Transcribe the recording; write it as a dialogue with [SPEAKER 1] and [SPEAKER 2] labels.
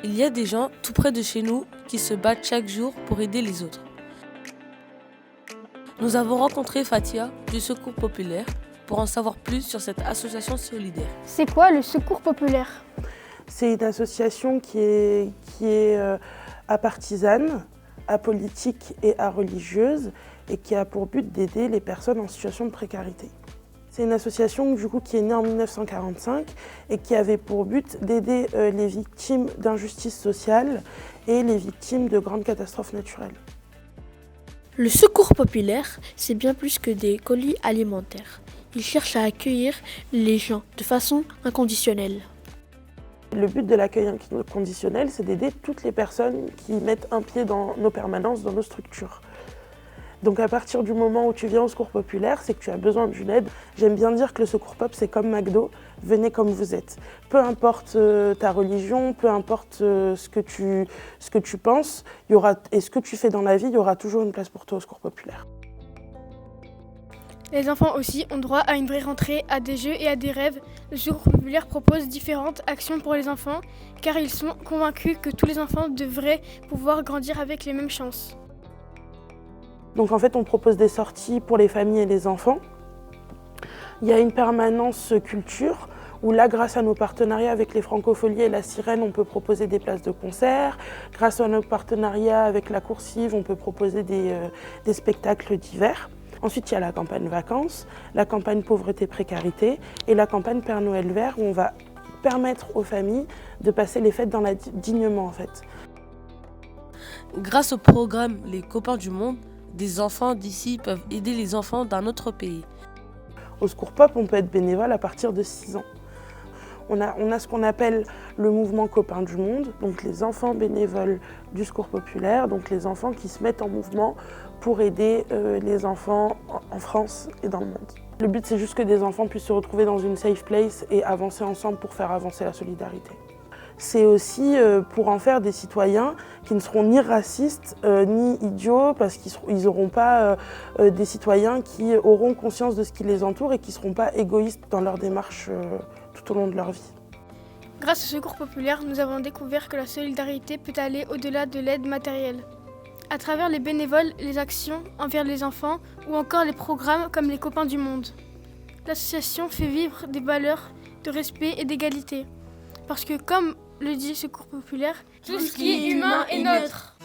[SPEAKER 1] Il y a des gens tout près de chez nous qui se battent chaque jour pour aider les autres. Nous avons rencontré Fatia du Secours Populaire pour en savoir plus sur cette association solidaire.
[SPEAKER 2] C'est quoi le Secours Populaire ?
[SPEAKER 3] C'est une association qui est apartisane, apolitique et areligieuse et qui a pour but d'aider les personnes en situation de précarité. C'est une association qui est née en 1945 et qui avait pour but d'aider les victimes d'injustice sociale et les victimes de grandes catastrophes naturelles.
[SPEAKER 4] Le Secours Populaire, c'est bien plus que des colis alimentaires. Il cherche à accueillir les gens de façon inconditionnelle.
[SPEAKER 3] Le but de l'accueil inconditionnel, c'est d'aider toutes les personnes qui mettent un pied dans nos permanences, dans nos structures. Donc à partir du moment où tu viens au Secours Populaire, c'est que tu as besoin d'une aide. J'aime bien dire que le Secours Pop, c'est comme McDo, venez comme vous êtes. Peu importe ta religion, peu importe ce que tu penses, et ce que tu fais dans la vie, il y aura toujours une place pour toi au Secours Populaire.
[SPEAKER 2] Les enfants aussi ont droit à une vraie rentrée, à des jeux et à des rêves. Le Secours Populaire propose différentes actions pour les enfants, car ils sont convaincus que tous les enfants devraient pouvoir grandir avec les mêmes chances.
[SPEAKER 3] Donc en fait, on propose des sorties pour les familles et les enfants. Il y a une permanence culture où là, grâce à nos partenariats avec les Francopholies et la Sirène, on peut proposer des places de concert. Grâce à nos partenariats avec la Coursive, on peut proposer des spectacles divers. Ensuite, il y a la campagne vacances, la campagne pauvreté-précarité et la campagne Père Noël vert où on va permettre aux familles de passer les fêtes dignement en fait.
[SPEAKER 1] Grâce au programme Les Copains du Monde, des enfants d'ici peuvent aider les enfants d'un autre pays.
[SPEAKER 3] Au Secours Pop, on peut être bénévole à partir de 6 ans. On a ce qu'on appelle le mouvement Copains du Monde, donc les enfants bénévoles du Secours Populaire, donc les enfants qui se mettent en mouvement pour aider les enfants en France et dans le monde. Le but, c'est juste que des enfants puissent se retrouver dans une safe place et avancer ensemble pour faire avancer la solidarité. C'est aussi pour en faire des citoyens qui ne seront ni racistes ni idiots parce qu'ils n'auront pas des citoyens qui auront conscience de ce qui les entoure et qui ne seront pas égoïstes dans leur démarche tout au long de leur vie.
[SPEAKER 2] Grâce au Secours Populaire, nous avons découvert que la solidarité peut aller au-delà de l'aide matérielle. À travers les bénévoles, les actions envers les enfants ou encore les programmes comme les Copains du Monde. L'association fait vivre des valeurs de respect et d'égalité. Parce que comme le dit Secours Populaire,
[SPEAKER 5] tout ce qui est humain est neutre.